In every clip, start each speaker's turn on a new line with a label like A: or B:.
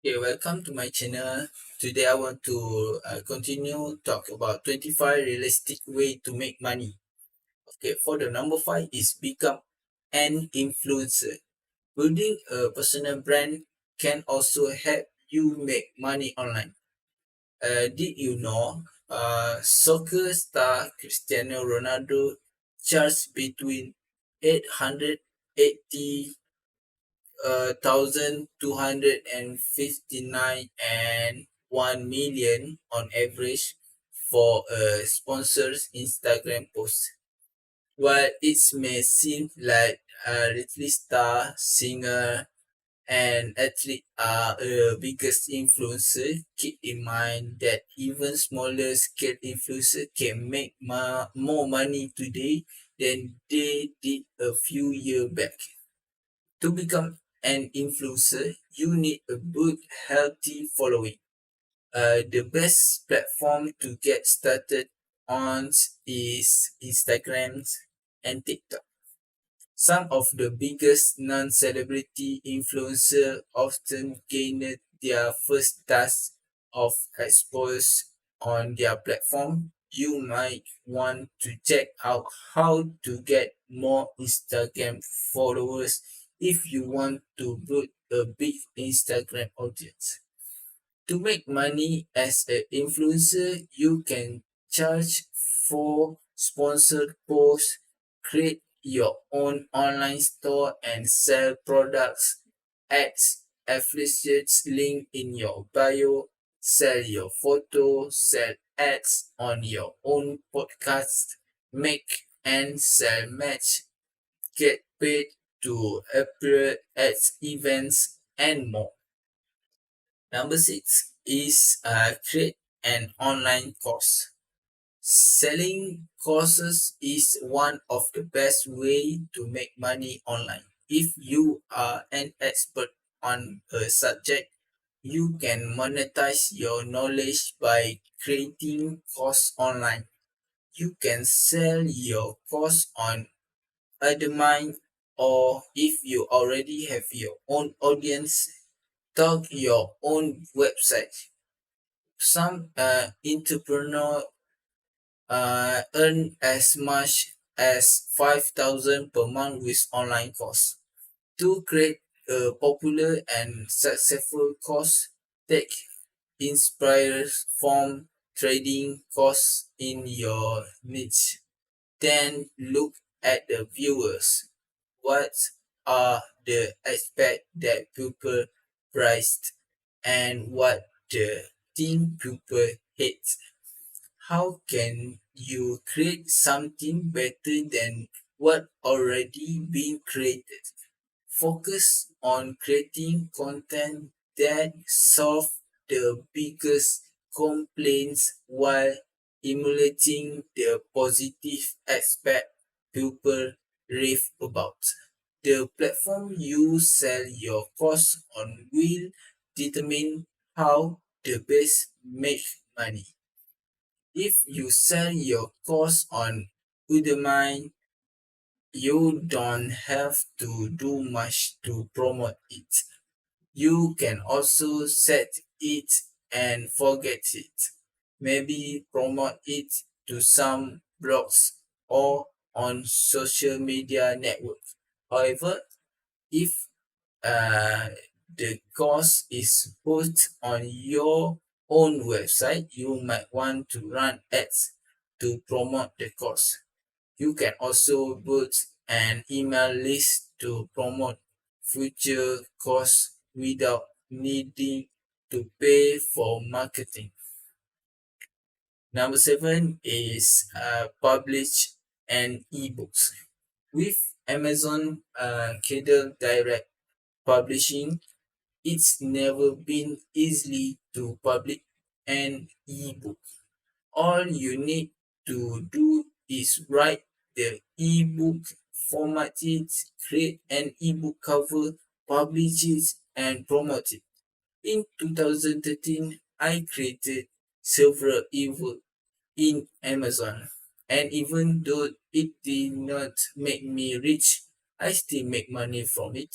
A: Okay, welcome to my channel. Today I want to continue talk about 25 realistic way to make money. Okay, for the number 5 is become an influencer. Building a personal brand can also help you make money online. Did you know soccer star Cristiano Ronaldo charged between 880 1,259 and 1 million on average for a sponsor's Instagram post. While it may seem like a little star, singer, and athlete are the biggest influencer, keep in mind that even smaller scale influencers can make more money today than they did a few years back. To become an influencer, you need a good, healthy following. The best platform to get started on is Instagram and TikTok. Some of the biggest non-celebrity influencers often gained their first task of expose on their platform. You might want to check out how to get more Instagram followers if you want to build a big Instagram audience. To make money as an influencer, you can charge for sponsored posts, create your own online store and sell products, ads, affiliates link in your bio, sell your photo, sell ads on your own podcast, make and sell match, get paid to appear at events and more. Number 6 is create an online course. Selling courses is one of the best way to make money online. If you are an expert on a subject, you can monetize your knowledge by creating course online. You can sell your course on Udemy, or if you already have your own audience, start your own website. Some entrepreneur earn as much as 5,000 per month with online course. To create a popular and successful course, take inspires from trading course in your niche. Then look at the viewers. What are the aspects that people priced and what the thing people hate? How can you create something better than what already been created? Focus on creating content that solve the biggest complaints while emulating the positive aspect people rave about. The platform you sell your course on will determine how the best make money. If you sell your course on Udemy, you don't have to do much to promote it. You can also set it and forget it. Maybe promote it to some blogs or on social media networks. However, if uh, the course is put on your own website, you might want to run ads to promote the course. You can also build an email list to promote future courses without needing to pay for marketing. Number 7 is publish an ebooks. With Amazon Kindle Direct Publishing, it's never been easy to publish an ebook. All you need to do is write the ebook, format it, create an ebook cover, publish it, and promote it. In 2013, I created several ebooks in Amazon, and even though it did not make me rich, I still make money from it.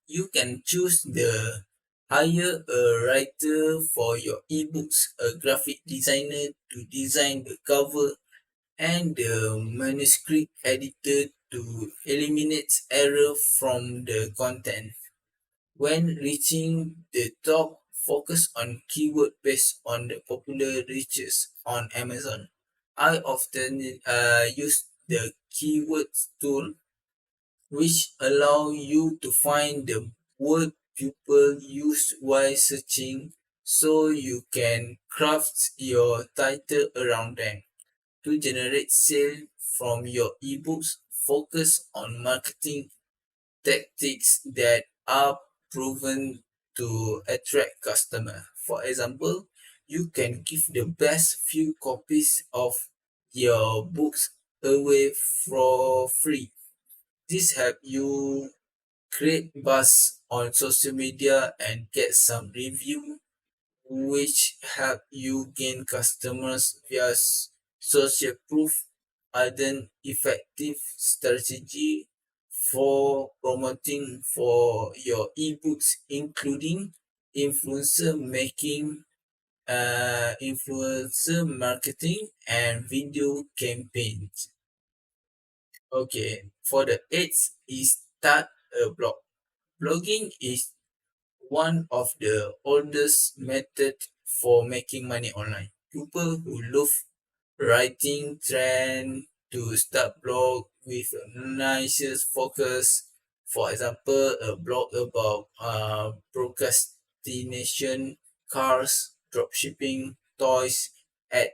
A: You can choose the Hire a writer for your ebooks, a graphic designer to design the cover, and the manuscript editor to eliminate error from the content. When reaching the top, focus on keyword based on the popular reaches on Amazon. I often use the keywords tool, which allow you to find the word people use while searching, so you can craft your title around them. To generate sales from your ebooks, focus on marketing tactics that are proven to attract customers. For example, you can give the best few copies of your books away for free. This help you create buzz on social media and get some review, which help you gain customers via social proof. Are effective strategy for promoting for your ebooks, including influencer making, influencer marketing, and video campaigns. Okay, for the eighth is start a blog. Blogging is one of the oldest method for making money online. People who love writing trend to start blog with a nicest focus. For example, a blog about procrastination, cars, dropshipping, toys, at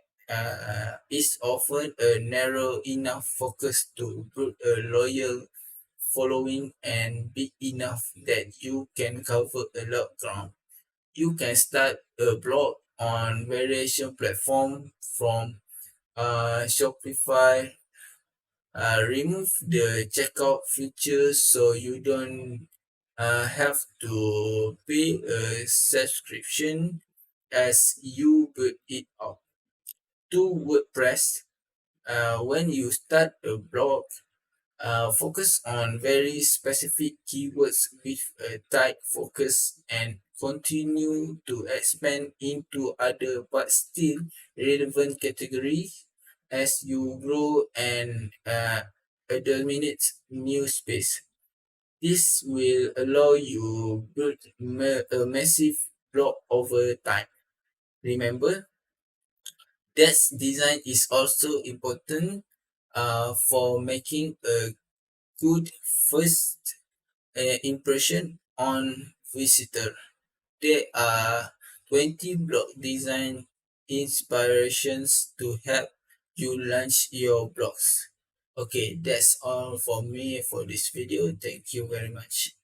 A: is often a narrow enough focus to build a loyal following and big enough that you can cover a lot of ground. You can start a blog on various platforms from Shopify. Remove the checkout feature so you don't have to pay a subscription as you build it up. To WordPress, when you start a blog, focus on very specific keywords with a tight focus and continue to expand into other but still relevant categories as you grow and dominate new space. This will allow you build a massive blog over time. Remember, that design is also important for making a good first impression on visitor. There are 20 blog design inspirations to help you launch your blogs. Okay, that's all for me for this video. Thank you very much.